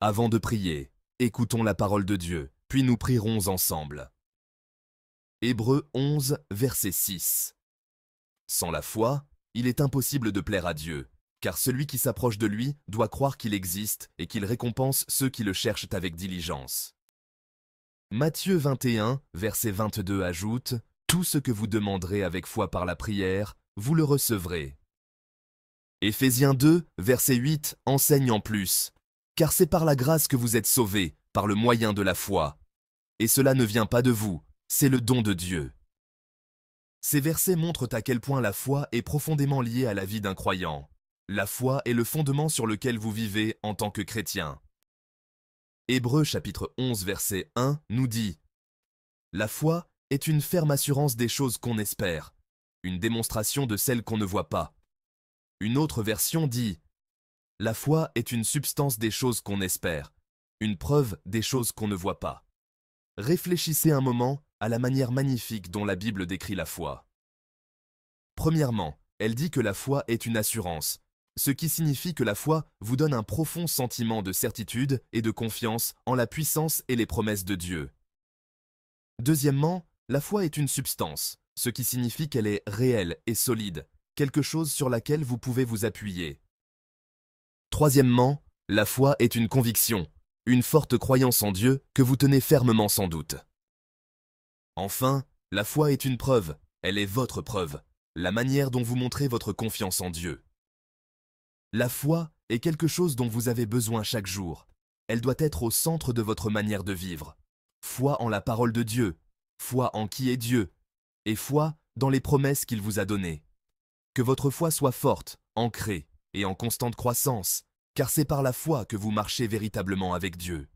Avant de prier, écoutons la parole de Dieu, puis nous prierons ensemble. Hébreux 11, verset 6. Sans la foi, il est impossible de plaire à Dieu, car celui qui s'approche de lui doit croire qu'il existe et qu'il récompense ceux qui le cherchent avec diligence. Matthieu 21, verset 22 ajoute « Tout ce que vous demanderez avec foi par la prière, vous le recevrez. » Éphésiens 2, verset 8 enseigne en plus « Car c'est par la grâce que vous êtes sauvés, par le moyen de la foi. Et cela ne vient pas de vous, c'est le don de Dieu. » Ces versets montrent à quel point la foi est profondément liée à la vie d'un croyant. La foi est le fondement sur lequel vous vivez en tant que chrétien. Hébreux chapitre 11 verset 1 nous dit « La foi est une ferme assurance des choses qu'on espère, une démonstration de celles qu'on ne voit pas. » Une autre version dit « La foi est une substance des choses qu'on espère, une preuve des choses qu'on ne voit pas. » Réfléchissez un moment à la manière magnifique dont la Bible décrit la foi. Premièrement, elle dit que la foi est une assurance, ce qui signifie que la foi vous donne un profond sentiment de certitude et de confiance en la puissance et les promesses de Dieu. Deuxièmement, la foi est une substance, ce qui signifie qu'elle est réelle et solide, quelque chose sur laquelle vous pouvez vous appuyer. Troisièmement, la foi est une conviction, une forte croyance en Dieu que vous tenez fermement sans doute. Enfin, la foi est une preuve, elle est votre preuve, la manière dont vous montrez votre confiance en Dieu. La foi est quelque chose dont vous avez besoin chaque jour. Elle doit être au centre de votre manière de vivre. Foi en la parole de Dieu, foi en qui est Dieu, et foi dans les promesses qu'il vous a données. Que votre foi soit forte, ancrée et en constante croissance, car c'est par la foi que vous marchez véritablement avec Dieu.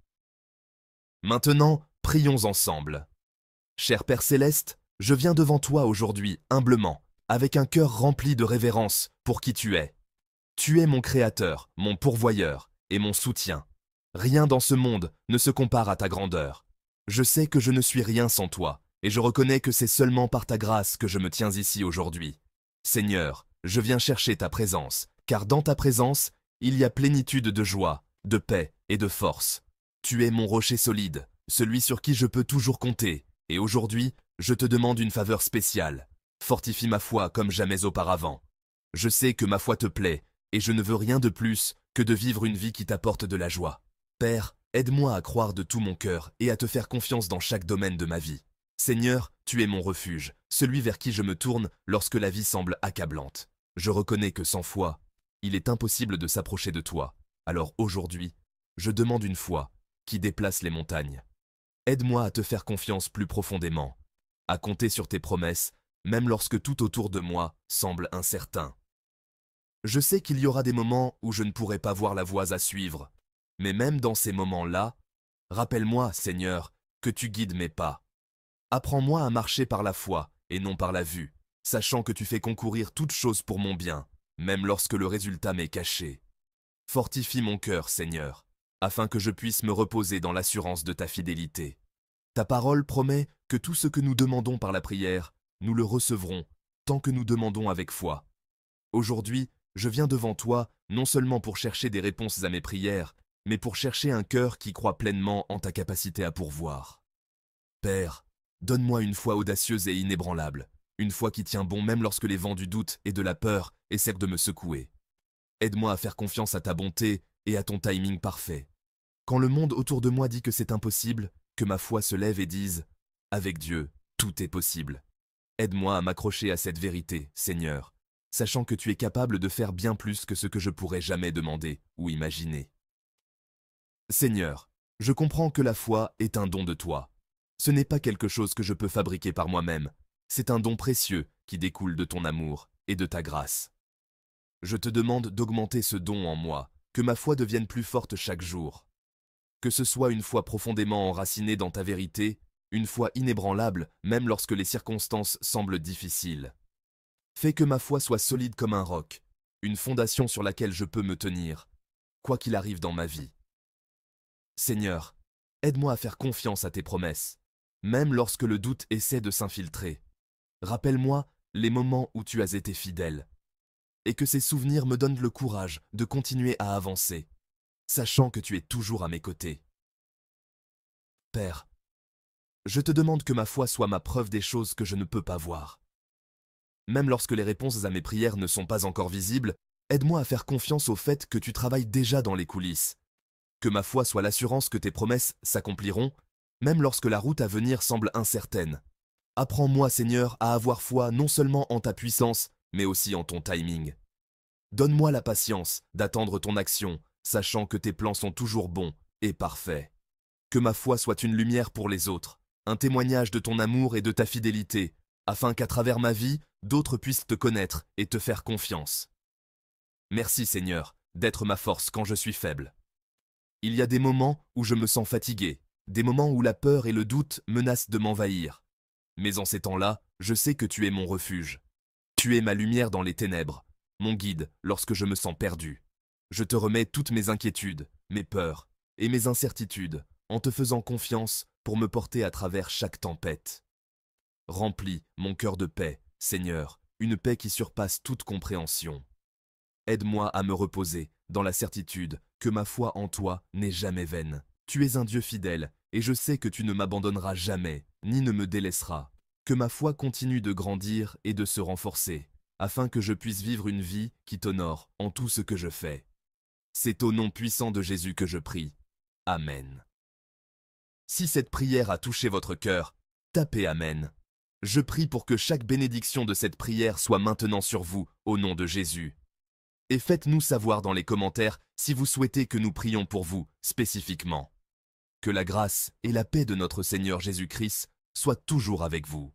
Maintenant, prions ensemble. Cher Père Céleste, je viens devant toi aujourd'hui humblement, avec un cœur rempli de révérence pour qui tu es. Tu es mon Créateur, mon pourvoyeur et mon soutien. Rien dans ce monde ne se compare à ta grandeur. Je sais que je ne suis rien sans toi, et je reconnais que c'est seulement par ta grâce que je me tiens ici aujourd'hui. Seigneur, je viens chercher ta présence, car dans ta présence, il y a plénitude de joie, de paix et de force. Tu es mon rocher solide, celui sur qui je peux toujours compter, et aujourd'hui, je te demande une faveur spéciale. Fortifie ma foi comme jamais auparavant. Je sais que ma foi te plaît, et je ne veux rien de plus que de vivre une vie qui t'apporte de la joie. Père, aide-moi à croire de tout mon cœur et à te faire confiance dans chaque domaine de ma vie. Seigneur, tu es mon refuge, celui vers qui je me tourne lorsque la vie semble accablante. Je reconnais que sans foi, il est impossible de s'approcher de toi. Alors aujourd'hui, je demande une foi qui déplace les montagnes. Aide-moi à te faire confiance plus profondément, à compter sur tes promesses, même lorsque tout autour de moi semble incertain. Je sais qu'il y aura des moments où je ne pourrai pas voir la voie à suivre, mais même dans ces moments-là, rappelle-moi, Seigneur, que tu guides mes pas. Apprends-moi à marcher par la foi et non par la vue, sachant que tu fais concourir toutes choses pour mon bien, même lorsque le résultat m'est caché. Fortifie mon cœur, Seigneur, afin que je puisse me reposer dans l'assurance de ta fidélité. Ta parole promet que tout ce que nous demandons par la prière, nous le recevrons, tant que nous demandons avec foi. Aujourd'hui, je viens devant toi, non seulement pour chercher des réponses à mes prières, mais pour chercher un cœur qui croit pleinement en ta capacité à pourvoir. Père, donne-moi une foi audacieuse et inébranlable, une foi qui tient bon même lorsque les vents du doute et de la peur essaient de me secouer. Aide-moi à faire confiance à ta bonté et à ton timing parfait. Quand le monde autour de moi dit que c'est impossible, que ma foi se lève et dise « Avec Dieu, tout est possible ». Aide-moi à m'accrocher à cette vérité, Seigneur, sachant que tu es capable de faire bien plus que ce que je pourrais jamais demander ou imaginer. Seigneur, je comprends que la foi est un don de toi. Ce n'est pas quelque chose que je peux fabriquer par moi-même, c'est un don précieux qui découle de ton amour et de ta grâce. Je te demande d'augmenter ce don en moi, que ma foi devienne plus forte chaque jour. Que ce soit une foi profondément enracinée dans ta vérité, une foi inébranlable même lorsque les circonstances semblent difficiles. Fais que ma foi soit solide comme un roc, une fondation sur laquelle je peux me tenir, quoi qu'il arrive dans ma vie. Seigneur, aide-moi à faire confiance à tes promesses, même lorsque le doute essaie de s'infiltrer. Rappelle-moi les moments où tu as été fidèle, et que ces souvenirs me donnent le courage de continuer à avancer. sachant que tu es toujours à mes côtés. Père, je te demande que ma foi soit ma preuve des choses que je ne peux pas voir. Même lorsque les réponses à mes prières ne sont pas encore visibles, aide-moi à faire confiance au fait que tu travailles déjà dans les coulisses. Que ma foi soit l'assurance que tes promesses s'accompliront, même lorsque la route à venir semble incertaine. Apprends-moi, Seigneur, à avoir foi non seulement en ta puissance, mais aussi en ton timing. Donne-moi la patience d'attendre ton action, sachant que tes plans sont toujours bons et parfaits. Que ma foi soit une lumière pour les autres, un témoignage de ton amour et de ta fidélité, afin qu'à travers ma vie, d'autres puissent te connaître et te faire confiance. Merci, Seigneur, d'être ma force quand je suis faible. Il y a des moments où je me sens fatigué, des moments où la peur et le doute menacent de m'envahir. Mais en ces temps-là, je sais que tu es mon refuge. Tu es ma lumière dans les ténèbres, mon guide lorsque je me sens perdu. Je te remets toutes mes inquiétudes, mes peurs et mes incertitudes, en te faisant confiance pour me porter à travers chaque tempête. Remplis mon cœur de paix, Seigneur, une paix qui surpasse toute compréhension. Aide-moi à me reposer dans la certitude que ma foi en toi n'est jamais vaine. Tu es un Dieu fidèle, et je sais que tu ne m'abandonneras jamais, ni ne me délaisseras. Que ma foi continue de grandir et de se renforcer, afin que je puisse vivre une vie qui t'honore en tout ce que je fais. C'est au nom puissant de Jésus que je prie. Amen. Si cette prière a touché votre cœur, tapez Amen. Je prie pour que chaque bénédiction de cette prière soit maintenant sur vous, au nom de Jésus. Et faites-nous savoir dans les commentaires si vous souhaitez que nous prions pour vous spécifiquement. Que la grâce et la paix de notre Seigneur Jésus-Christ soient toujours avec vous.